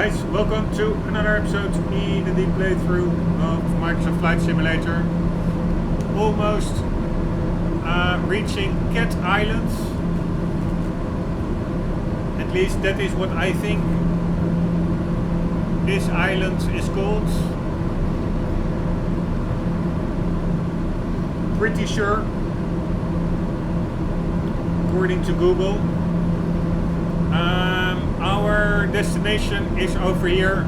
guys, welcome to another episode in the deep playthrough of Microsoft Flight Simulator. Almost reaching Cat Island. At least that is what I think this island is called. Pretty sure, according to Google. Our destination is over here,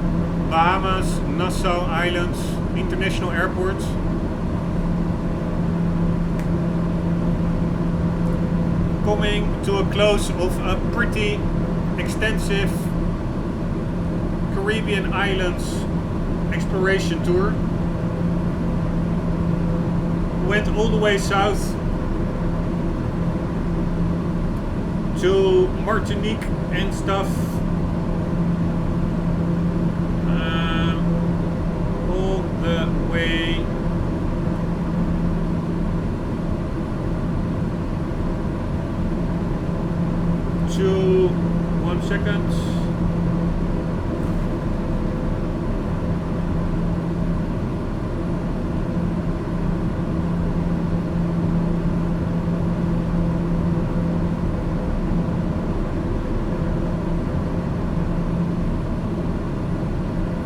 Bahamas, Nassau Islands, International Airport. Coming to a close of a pretty extensive Caribbean Islands exploration tour. Went all the way south to Martinique and stuff, all the way to 1 second.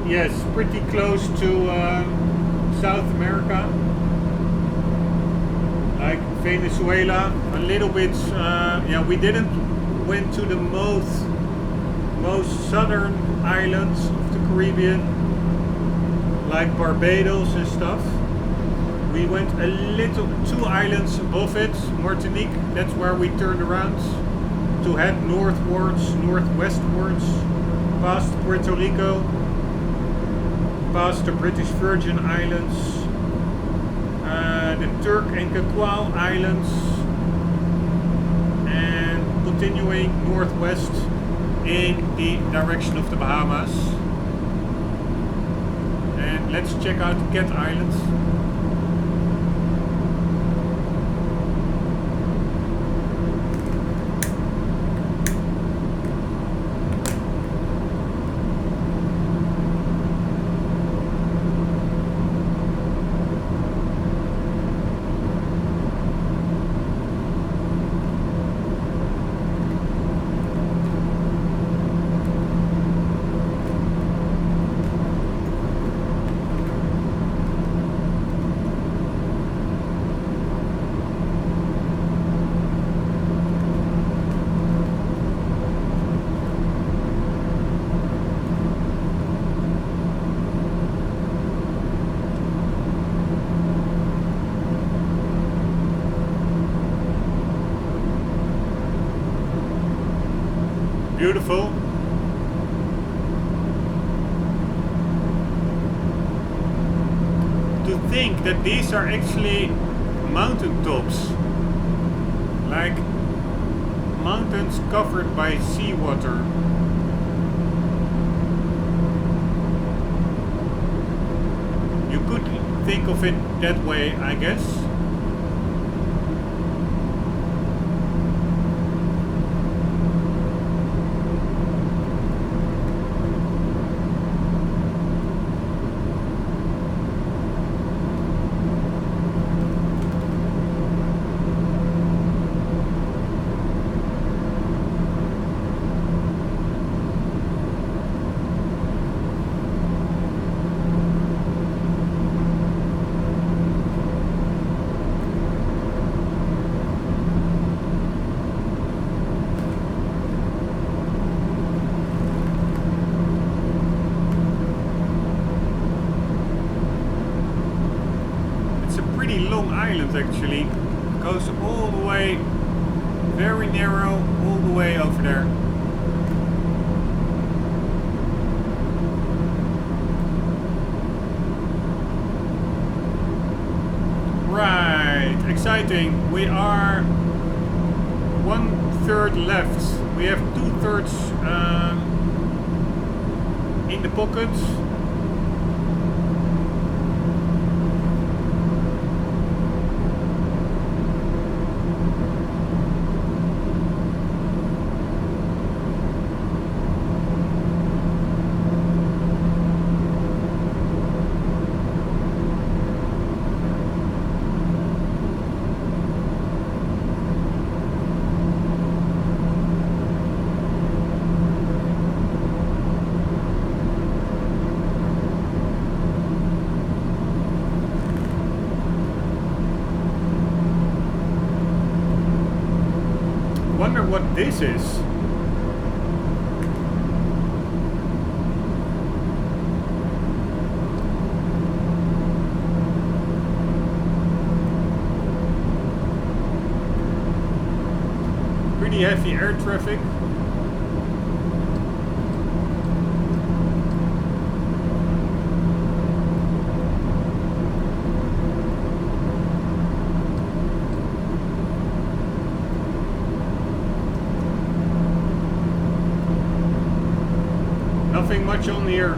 Yes, pretty close to South America, like Venezuela, a little bit. Yeah, we didn't went to the most southern islands of the Caribbean, like Barbados and stuff. We went a little, 2 islands above it, Martinique. That's where we turned around to head northwards, northwestwards, past Puerto Rico, past the British Virgin Islands, the Turk and Caravelle Islands, and continuing northwest in the direction of the Bahamas. And let's check out Cat Island. Beautiful. To think that these are actually mountain tops, like mountains covered by seawater. You could think of it that way, I guess. Long island actually, goes all the way, very narrow, all the way over there. Right, exciting. We are 1/3 left. We have 2/3 in the pocket. wonder what this is. Pretty heavy air traffic. Nothing much on here.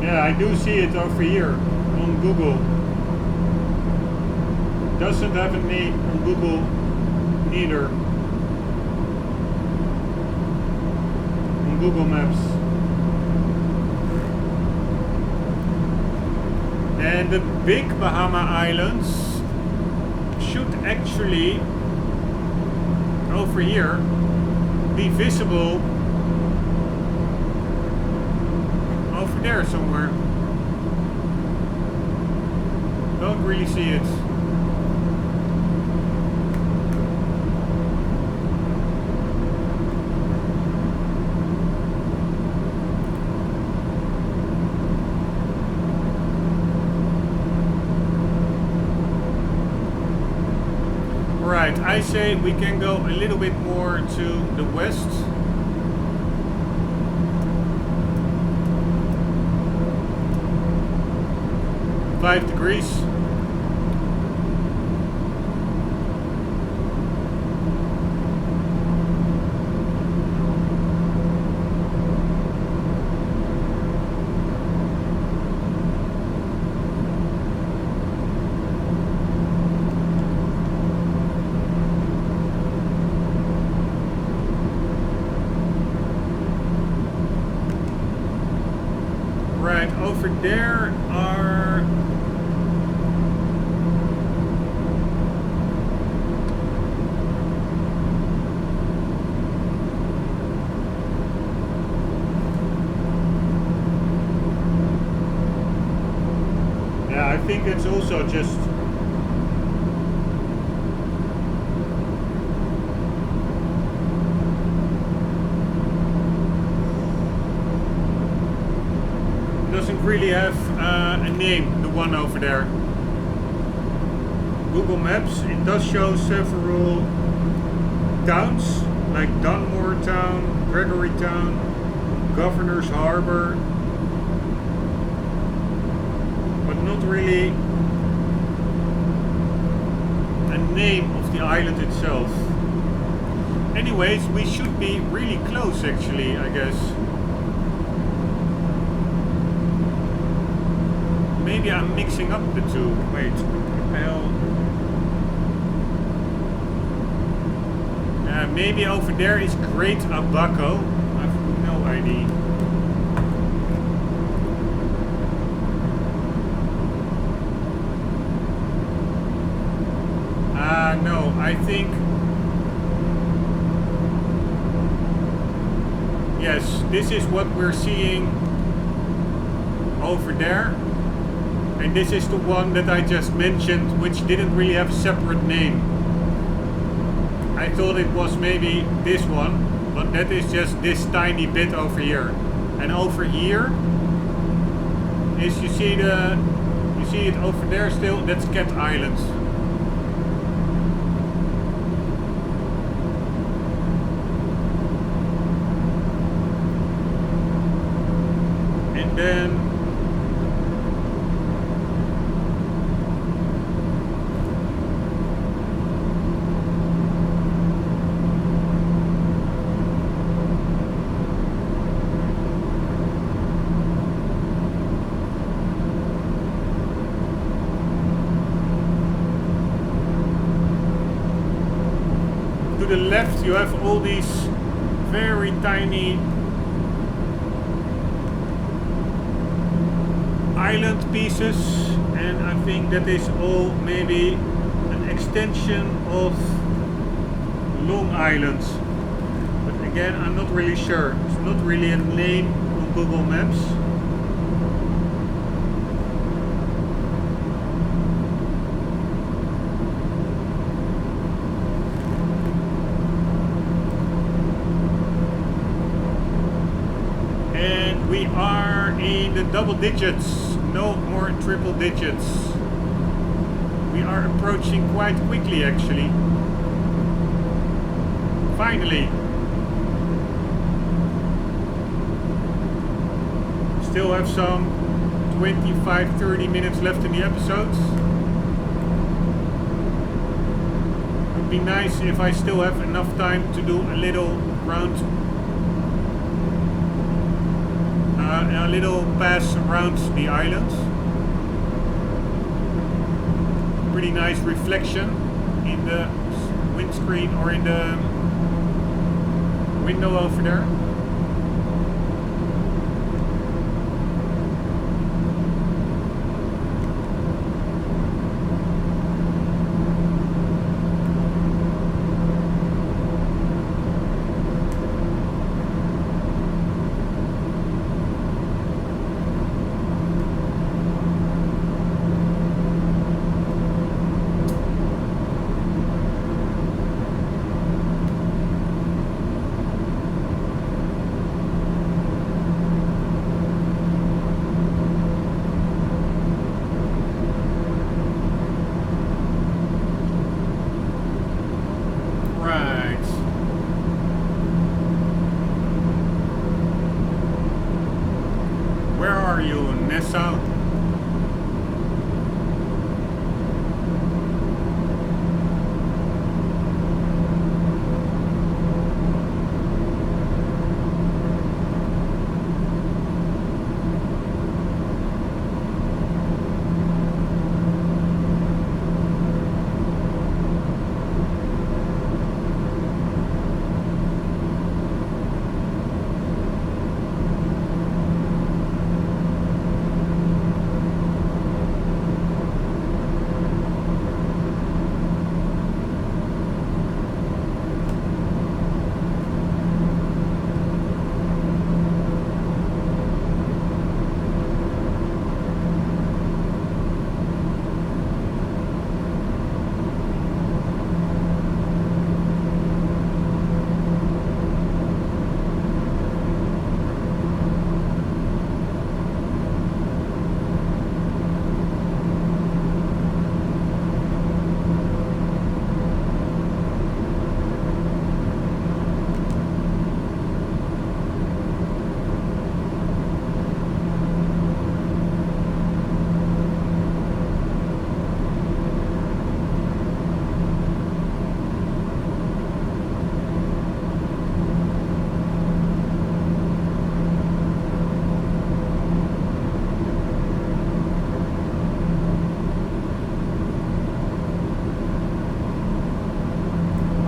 I do see it over here on Google. Doesn't have a name on Google neither. On Google Maps. And the big Bahama Islands should actually over here be visible over there somewhere. Don't really see it. Right, I say we can go a little bit more to the west. Five degrees. Right, over there are I think it's also just doesn't really have a name, the one over there. Google Maps, it does show several towns like Dunmore Town, Gregory Town, Governor's Harbor, but not really a name of the island itself. Anyways, we should be really close actually, I guess. Maybe I'm mixing up the two. Wait, maybe over there is Great Abaco. I have no idea. No, I think yes, this is what we're seeing over there. And this is the one that I just mentioned, which didn't really have a separate name. I thought it was maybe this one, but that is just this tiny bit over here. And over here is you see it over there still, that's Cat Island. And then to the left you have all these very tiny island pieces, and I think that is all maybe an extension of Long Island. But again, I'm not really sure. It's not really a name on Google Maps. And we are in the double digits, no more triple digits. We are approaching quite quickly actually. Finally. Still have some 25-30 minutes left in the episode. Would be nice if I still have enough time to do a little pass around the island. Pretty nice reflection in the windscreen or in the window over there. Nassau.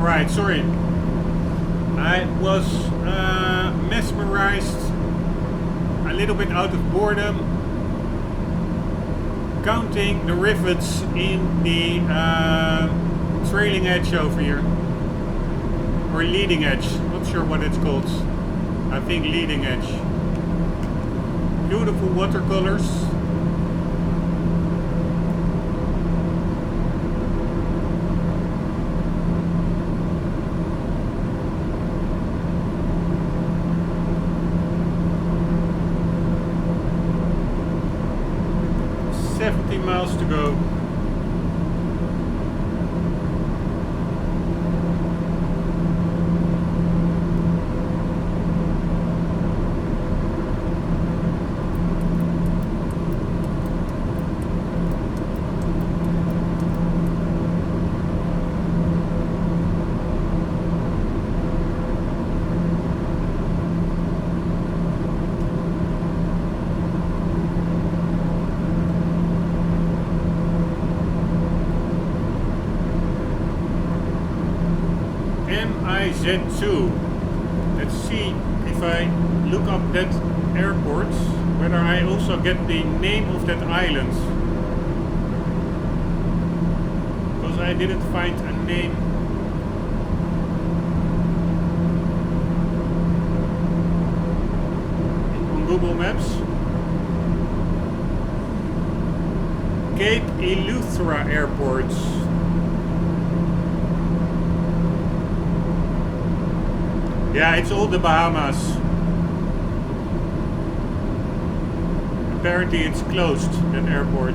Right, sorry. I was mesmerized, a little bit out of boredom, counting the rivets in the trailing edge over here. Or leading edge, not sure what it's called. I think leading edge. Beautiful watercolors. Miles to go. Z2. Let's see if I look up that airport, whether I also get the name of that island. Because I didn't find a name. On Google Maps. Cape Eleuthera Airport. Yeah, it's all the Bahamas. Apparently it's closed, that airport.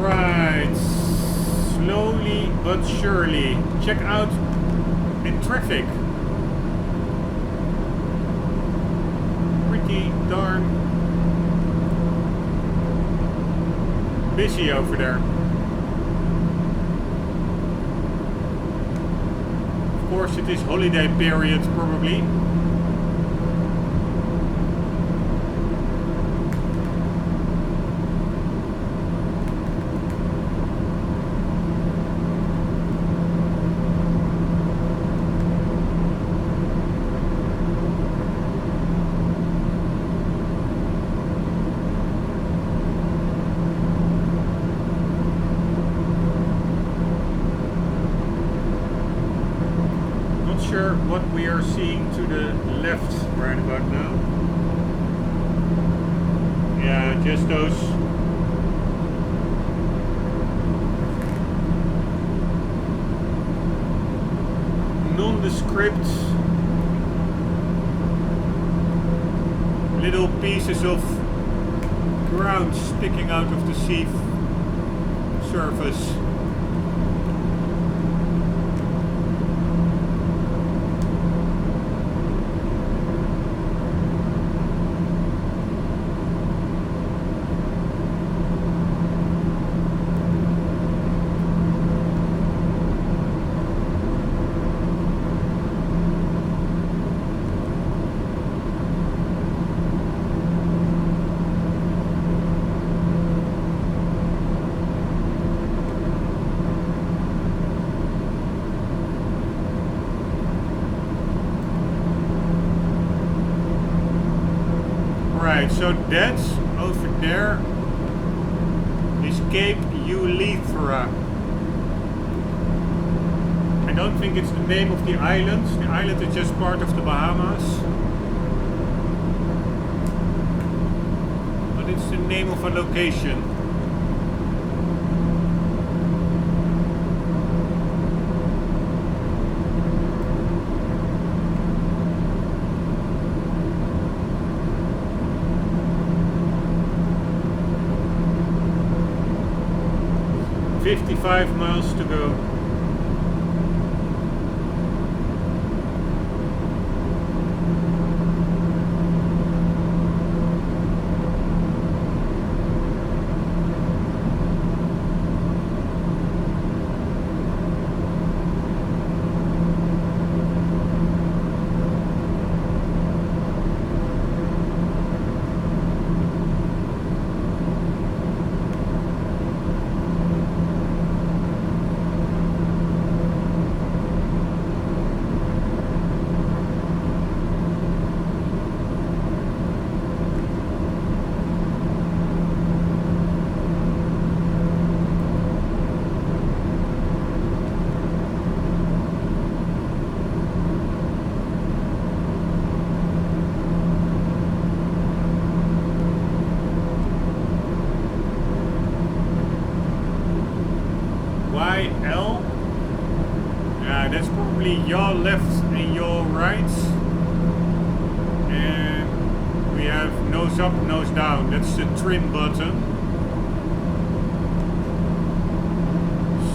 Right. Slowly but surely. Check out the traffic. Pretty darn busy over there. Of course it is holiday period probably. What we are seeing to the left right about now. Yeah, just those nondescript little pieces of ground sticking out of the sea surface. So that's over there is Cape Eleuthera. I don't think it's the name of the island. The island is just part of the Bahamas. But it's the name of a location. "55 miles to go." YL. Yeah, that's probably your left and your right. And we have nose up, nose down. That's the trim button.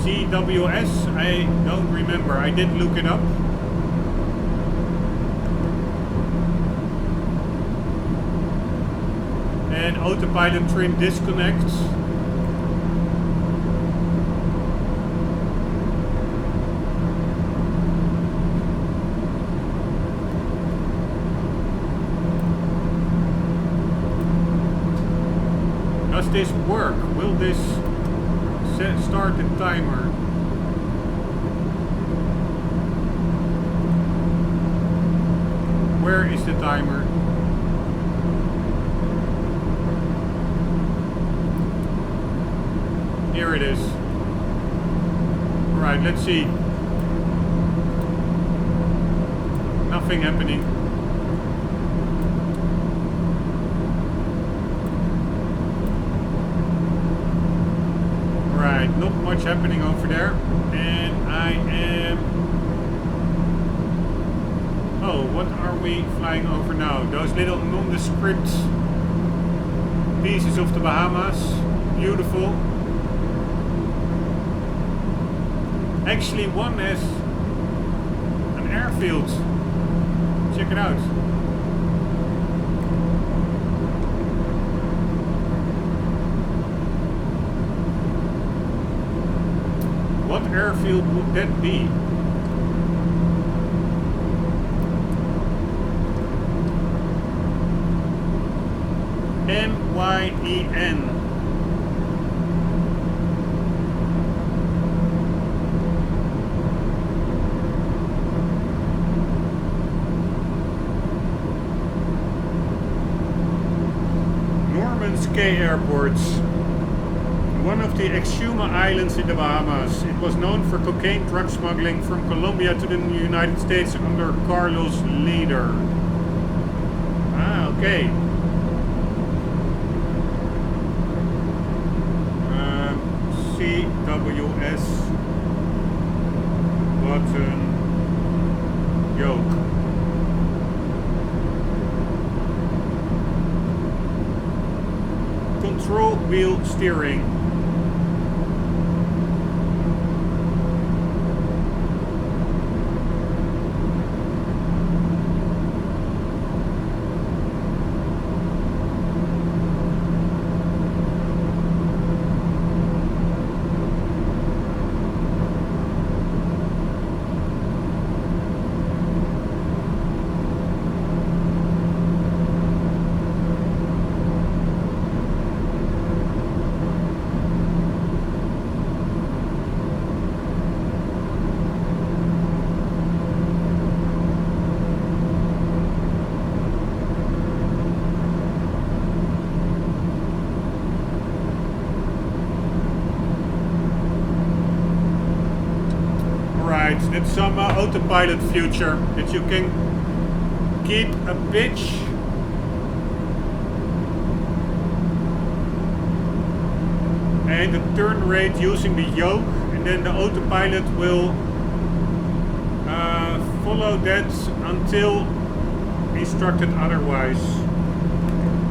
CWS, I don't remember. I did look it up. And autopilot trim disconnects. Does this work? Will this start the timer? Where is the timer? Here it is. Alright, let's see. Nothing happening. Alright, not much happening over there. And I am... Oh, what are we flying over now? Those little nondescript pieces of the Bahamas. Beautiful. Actually, one has an airfield. Check it out. What airfield would that be? Myen. Cay Airport, one of the Exuma Islands in the Bahamas. It was known for cocaine drug smuggling from Colombia to the United States under Carlos Leader. Ah, okay. CWS button yoke. Control wheel steering. It's some autopilot future that you can keep a pitch and the turn rate using the yoke, and then the autopilot will follow that until instructed otherwise.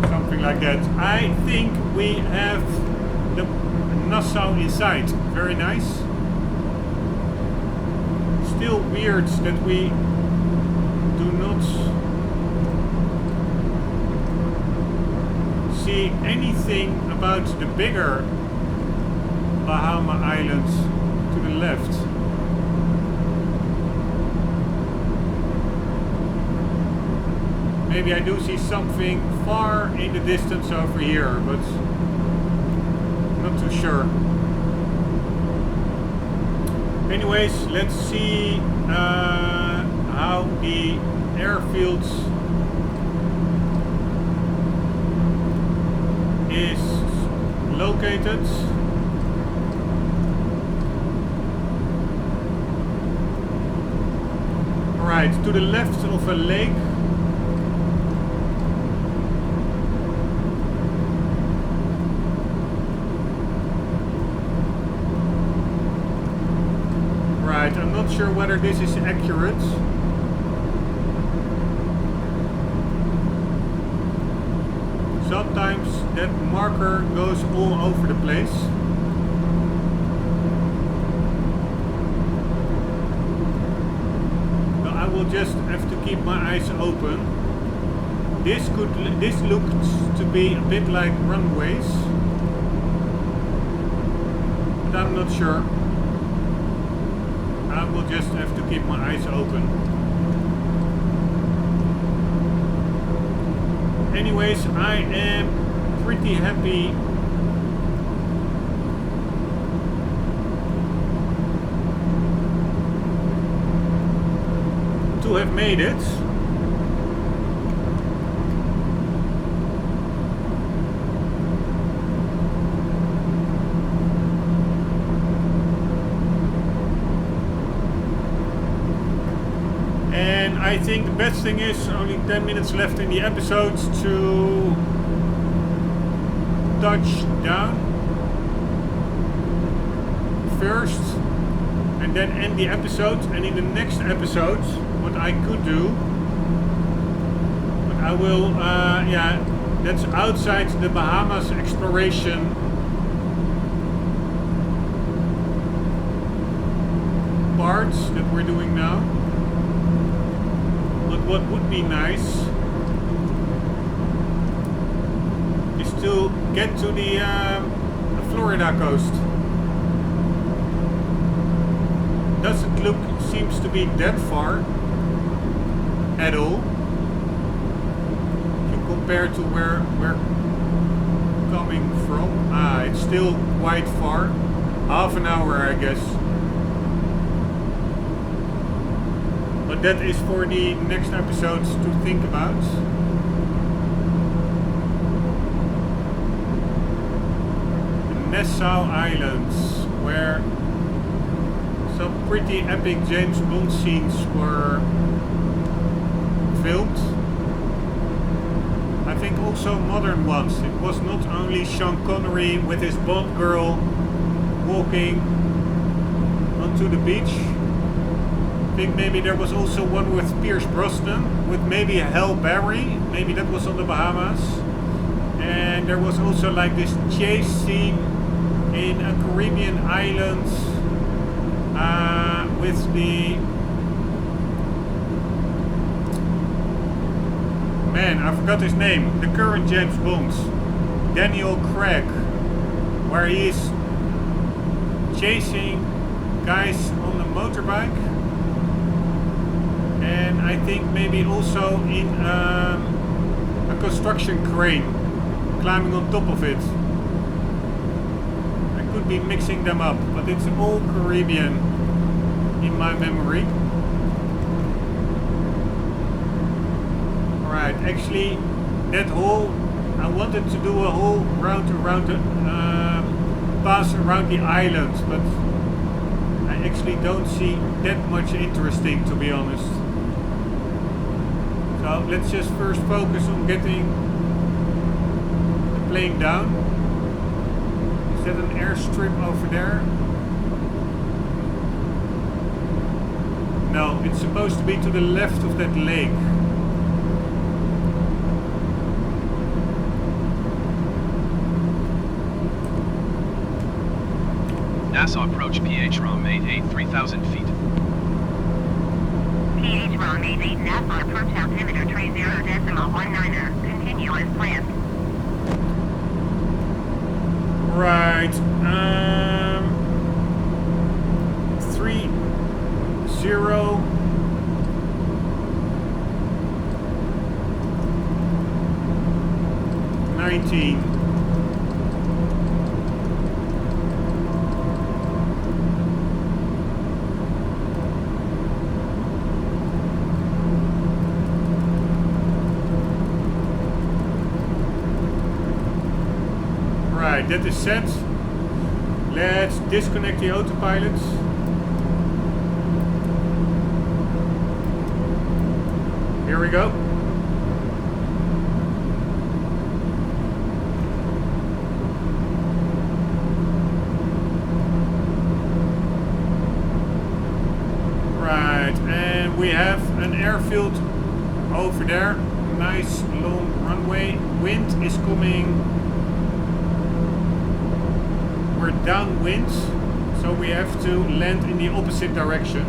Something like that. I think we have the Nassau in sight. Very nice. Still weird that we do not see anything about the bigger Bahama Islands to the left. Maybe I do see something far in the distance over here, but not too sure. Anyways, let's see how the airfield is located. Right, to the left of a lake. I'm not sure whether this is accurate. Sometimes that marker goes all over the place. So I will just have to keep my eyes open. This looks to be a bit like runways, but I'm not sure. I will just have to keep my eyes open. Anyways, I am pretty happy to have made it. And I think the best thing is only 10 minutes left in the episode to touch down first and then end the episode. And in the next episode, what I could do, but I will, yeah, that's outside the Bahamas exploration. Parts that we're doing now. But what would be nice is to get to the Florida coast. Doesn't look, seems to be that far at all. If you compare to where we're coming from. It's still quite far. Half an hour, I guess. But that is for the next episodes to think about. The Nassau Islands, where some pretty epic James Bond scenes were filmed. I think also modern ones. It was not only Sean Connery with his Bond girl walking onto the beach. I think maybe there was also one with Pierce Brosnan, with maybe Halle Berry, maybe that was on the Bahamas. And there was also like this chase scene in a Caribbean island with the... Man, I forgot his name. The current James Bond, Daniel Craig, where he is chasing guys on a motorbike. And I think maybe also in a construction crane, climbing on top of it. I could be mixing them up, but it's all Caribbean in my memory. Alright, actually that whole, I wanted to do a whole round around the, pass around the island, but I actually don't see that much interesting, to be honest. So let's just first focus on getting the plane down. Is that an airstrip over there? No, it's supposed to be to the left of that lake. Nassau approach PH Rombbb 88 3,000 feet. PH Rombbb 88 Nassau approach altimeter 30.19er. Continue as planned. Right. 3019. Right, that is set. Let's disconnect the autopilot. Here we go. Right, and we have an airfield over there. Nice long runway. Wind is coming. We're downwind, so we have to land in the opposite direction.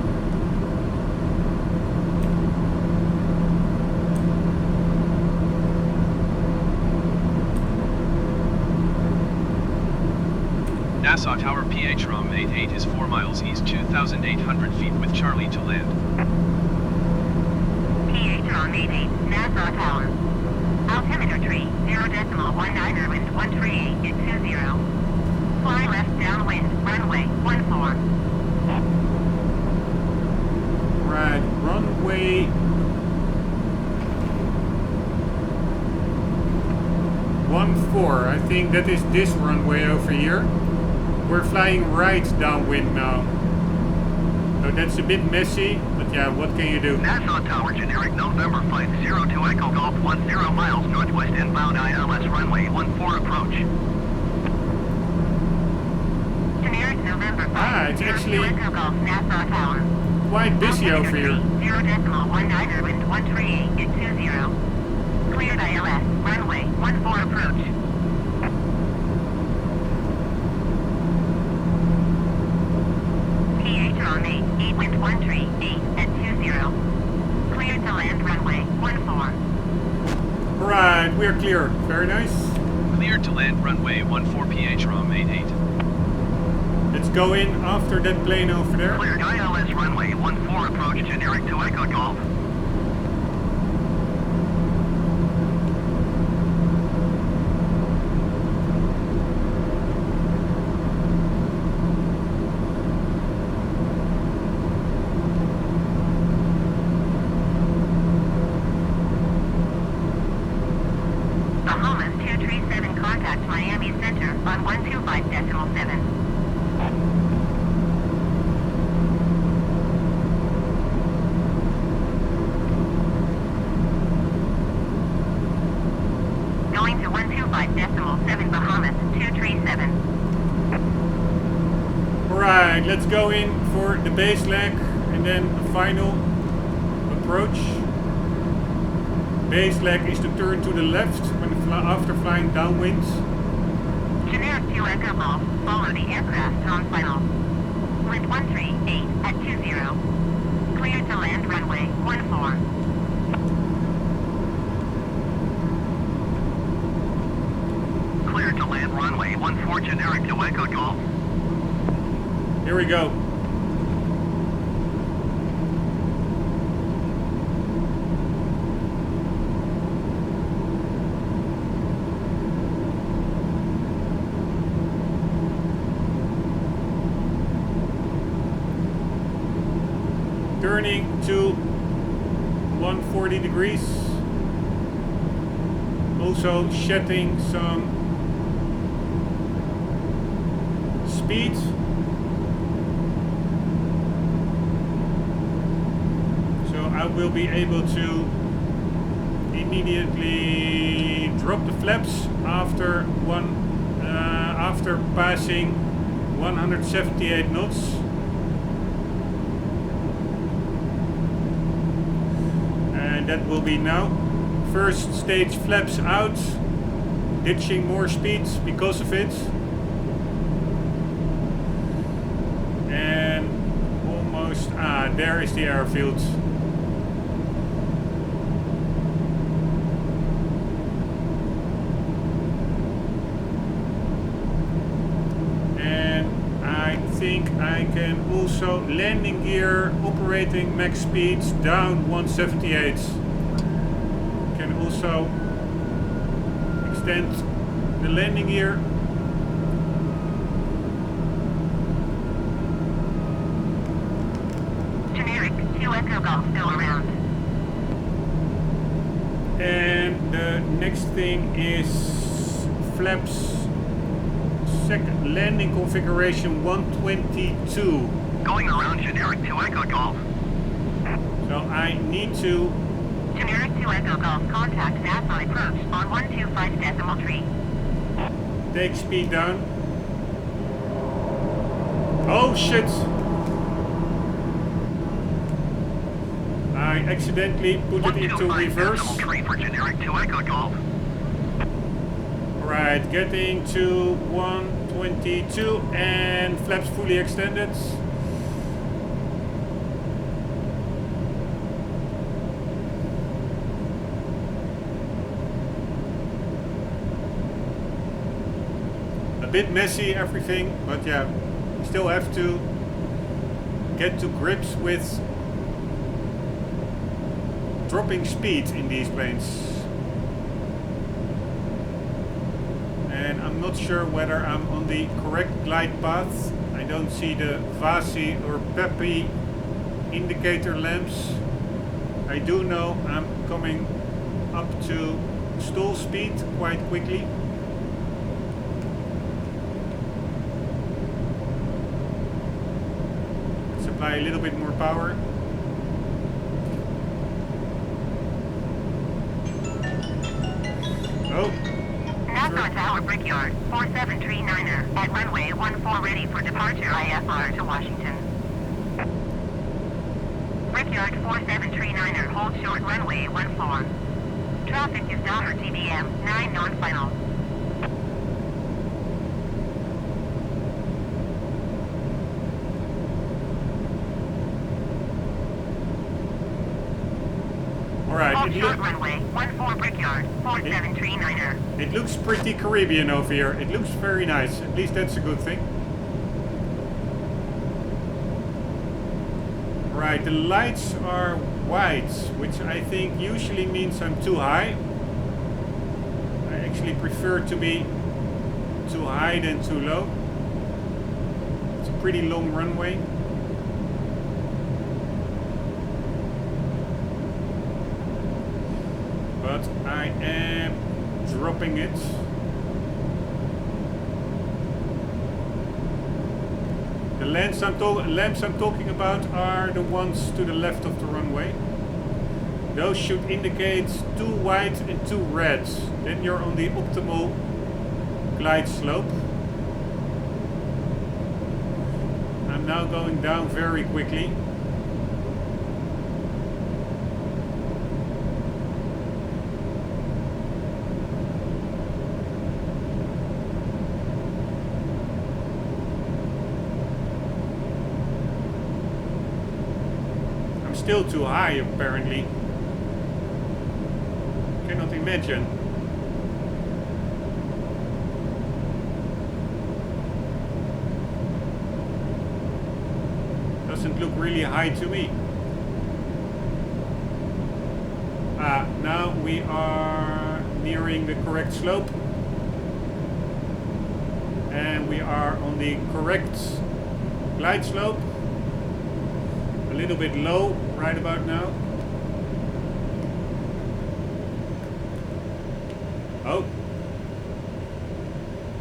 Nassau Tower PH Rombbb 88 is 4 miles east, 2,800 feet with Charlie to land. PH Rombbb 88 Nassau Tower. Altimeter tree 0.19er wind 138.20. Fly left downwind, runway 14. Right, runway 14. I think that is this runway over here. We're flying right downwind now. So that's a bit messy, but yeah, what can you do? Nassau Tower, generic November Flight 02 Echo Golf 10 miles northwest inbound ILS runway 14 approach. Generic November Ah, it's actually Echo Golf, Nassau Tower. quite busy over here. 0.19 wind 138 20. Cleared ILS, runway 14 approach. PH on 8 wind 138 at 20. Cleared to land runway 14. Right, we're clear. Very nice. Cleared to land runway 14 PH ROM 88. Let's go in after that plane over there. Cleared ILS runway 14 approach, generic to Echo Golf. Bahamas 237, contact Miami Center on 125.7. Going to 125.7 Bahamas 237. Alright, let's go in for the base leg and then a final approach. Base leg is to turn to the left when after flying downwind. Generic 2 Echo Golf, follow the aircraft on final. Wind 138 at 20. Cleared to land runway 14. Cleared to land runway 14, generic to Echo Golf. Here we go. Turning to 140 degrees. Also shedding some speed. So I will be able to immediately drop the flaps after passing 178 knots. And that will be now. First stage flaps out, ditching more speed because of it. And almost, there is the airfield. And I think I can also landing gear operating max speeds down 178. Can also extend the landing gear. Generic 2 Echo Golf, go around. And the next thing is flaps. Second landing configuration 122. Going around, generic to Echo Golf. So I need to Generic 2 Echo Golf, contact Nassau approach on 125.3. take speed down. Oh shit! I accidentally put it into reverse. 125.3 for generic to Echo Golf. Right, getting to 122 and flaps fully extended. A bit messy everything, but yeah, we still have to get to grips with dropping speed in these planes. And I'm not sure whether I'm on the correct glide path. I don't see the VASI or PEPI indicator lamps. I do know I'm coming up to stall speed quite quickly. Let's apply a little bit more power. Oh. Nassau Tower Brickyard, 4739er, at runway 14 ready for departure IFR to Washington. Brickyard 4739er, hold short runway 14. Traffic is $TBM, 9 non-final. Alright, hold short runway 14 Brickyard, 4739er. It looks pretty Caribbean over here. It looks very nice. At least that's a good thing. Right, the lights are white, which I think usually means I'm too high. I actually prefer to be too high than too low. It's a pretty long runway. But I am dropping it. The lamps I'm talking about are the ones to the left of the runway. Those should indicate 2 white and 2 red. Then you're on the optimal glide slope. I'm now going down very quickly. Still too high, apparently. Cannot imagine. Doesn't look really high to me. Now we are nearing the correct slope. And we are on the correct glide slope. A little bit low right about now. Oh.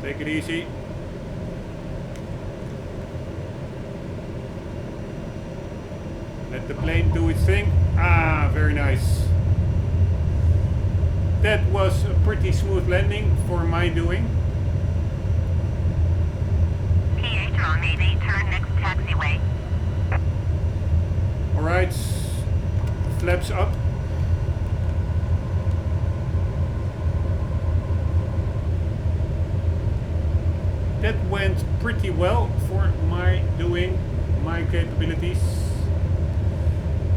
Take it easy. Let the plane do its thing. Ah, very nice. That was a pretty smooth landing for my doing. PH on 88, turn next taxiway. Alright, flaps up. That went pretty well for my doing, my capabilities.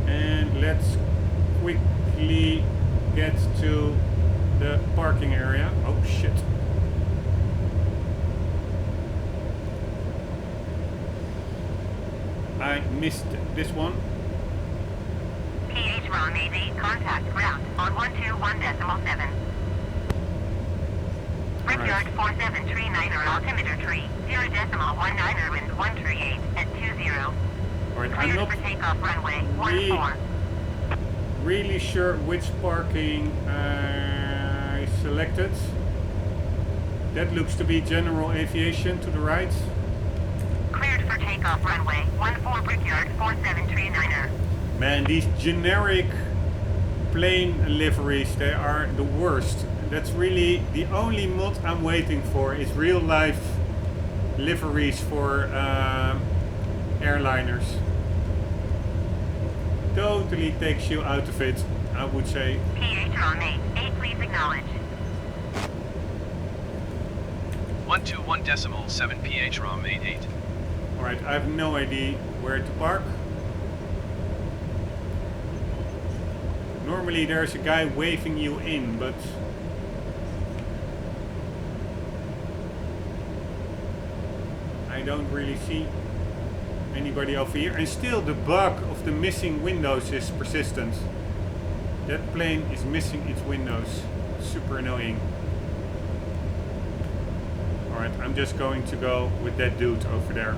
And let's quickly get to the parking area. Oh shit. I missed this one. PH Ron 88, contact route on 121.7. Brickyard 4739er, altimeter tree, 0.19er wind 138 at 20. Alright, I'm Cleared not for takeoff runway 14. really sure which parking I selected. That looks to be general aviation to the right. Cleared for takeoff runway 14 Brickyard 4739er. Man, these generic plane liveries, they are the worst. That's really the only mod I'm waiting for, is real life liveries for airliners. Totally takes you out of it, I would say. PH on 8, please acknowledge. 121.7 PH ROM 88. Alright, I have no idea where to park. Normally there's a guy waving you in, but I don't really see anybody over here. And still the bug of the missing windows is persistent. That plane is missing its windows. Super annoying. Alright, I'm just going to go with that dude over there.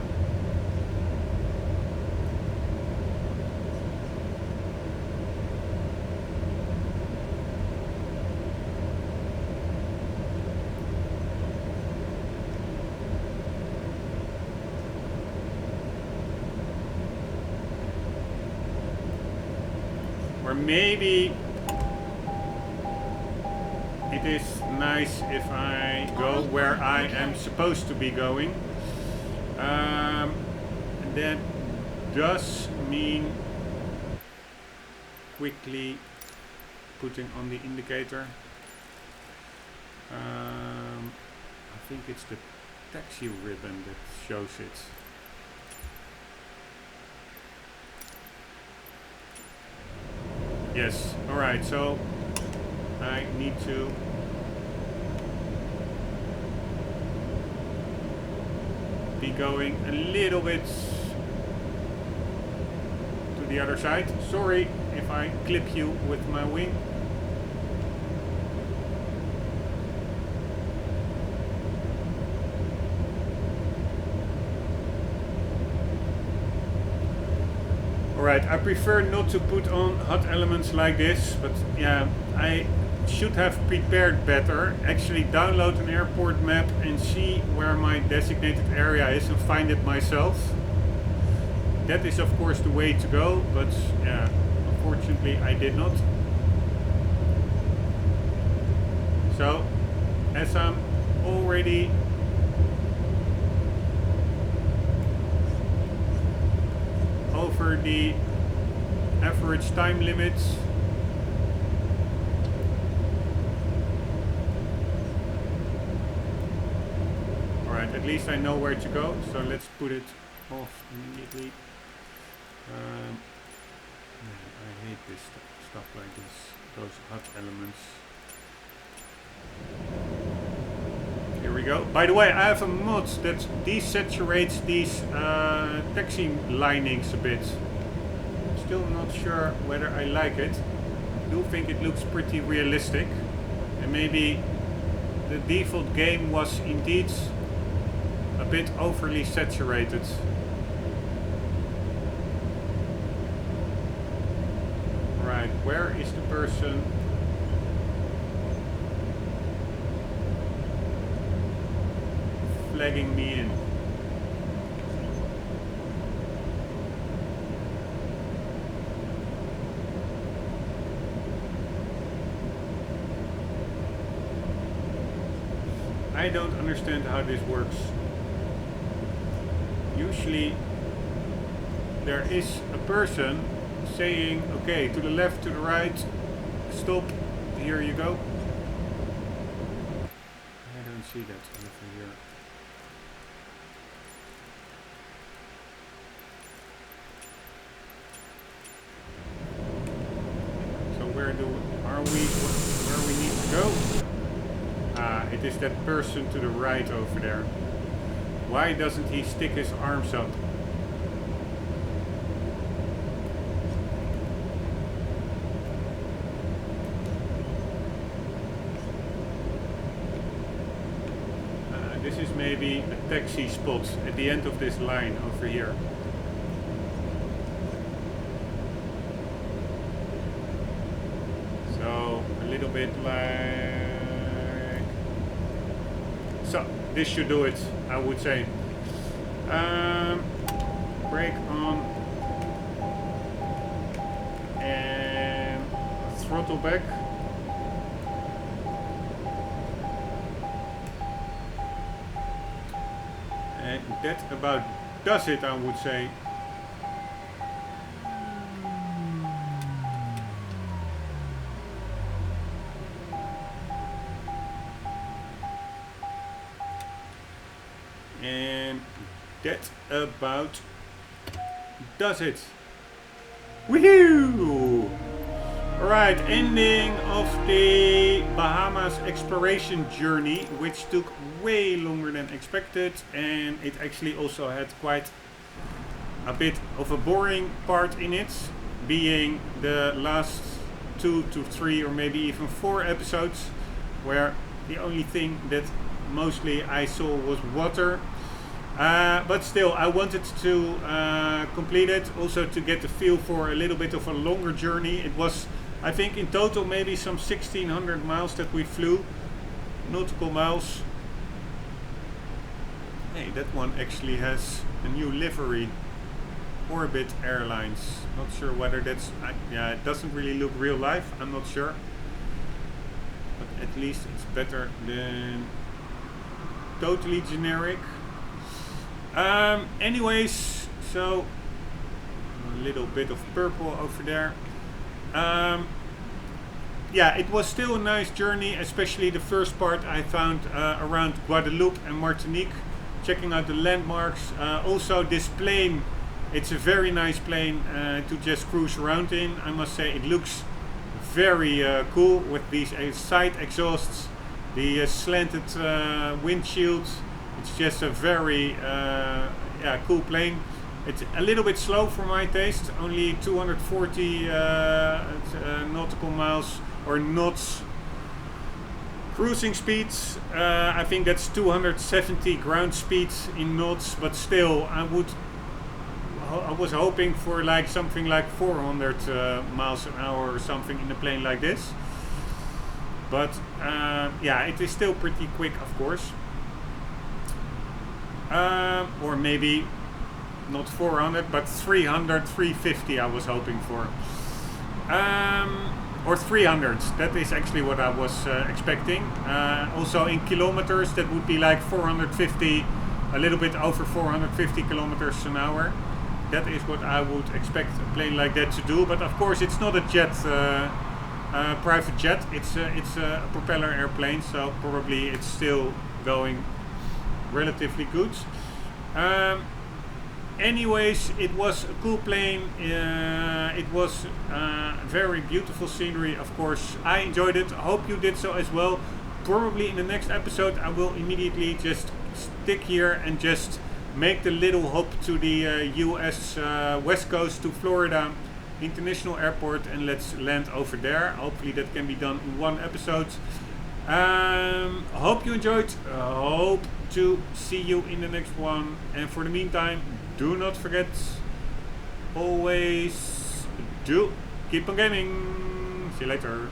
maybe it is nice if I go where I am supposed to be going. That does mean quickly putting on the indicator. I think it's the taxi ribbon that shows it. Yes, alright, so I need to be going a little bit to the other side. Sorry if I clip you with my wing. Alright, I prefer not to put on HUD elements like this, but yeah, I should have prepared better. Actually download an airport map and see where my designated area is and find it myself. That is of course the way to go, but yeah, unfortunately I did not. So, as I'm already over the average time limits, alright, at least I know where to go, so let's put it off immediately. I hate this stuff like this, those HUD elements. Here we go. By the way, I have a mod that desaturates these taxi linings a bit. I'm still not sure whether I like it. I do think it looks pretty realistic. And maybe the default game was indeed a bit overly saturated. Right, where is the person? Flagging me in. I don't understand how this works. Usually there is a person saying, okay, to the left, to the right, stop, here you go. I don't see that over here. Where we need to go? Ah, it is that person to the right over there. Why doesn't he stick his arms up? This is maybe a taxi spot at the end of this line over here. A little bit like so. This should do it, I would say. Brake on and throttle back. And that about does it, I would say. And that about does it. Woohoo! Alright, ending of the Bahamas exploration journey, which took way longer than expected, and it actually also had quite a bit of a boring part in it, being the last 2 to 3 or maybe even 4 episodes, where the only thing that mostly I saw was water. But still, I wanted to complete it, also to get the feel for a little bit of a longer journey. It was, I think, in total maybe some 1600 miles that we flew, nautical miles. Hey, that one actually has a new livery. Orbit Airlines. Not sure whether that's yeah, it doesn't really look real life, I'm not sure, but at least it's better than totally generic. Anyways, so a little bit of purple over there. Yeah, it was still a nice journey, especially the first part I found around Guadeloupe and Martinique, checking out the landmarks. Also this plane, it's a very nice plane to just cruise around in. I must say it looks very cool with these side exhausts, the slanted windshield. It's just a very yeah, cool plane. It's a little bit slow for my taste, only 240 nautical miles or knots cruising speeds. I think that's 270 ground speeds in knots, but still I was hoping for like something like 400 miles an hour or something in a plane like this. But yeah, it is still pretty quick, of course. Or maybe not 400, but 300, 350 I was hoping for. Or 300, that is actually what I was expecting. Also in kilometers, that would be like 450, a little bit over 450 kilometers an hour. That is what I would expect a plane like that to do. But of course it's not a jet, private jet, it's a propeller airplane, so probably it's still going relatively good. Anyways, it was a cool plane. It was very beautiful scenery, of course. I enjoyed it. I hope you did so as well. Probably in the next episode I will immediately just stick here and just make the little hop to the US West Coast to Florida International Airport, and let's land over there. Hopefully that can be done in one episode. Hope you enjoyed. Hope to see you in the next one, and for the meantime, do not forget, always do keep on gaming. See you later.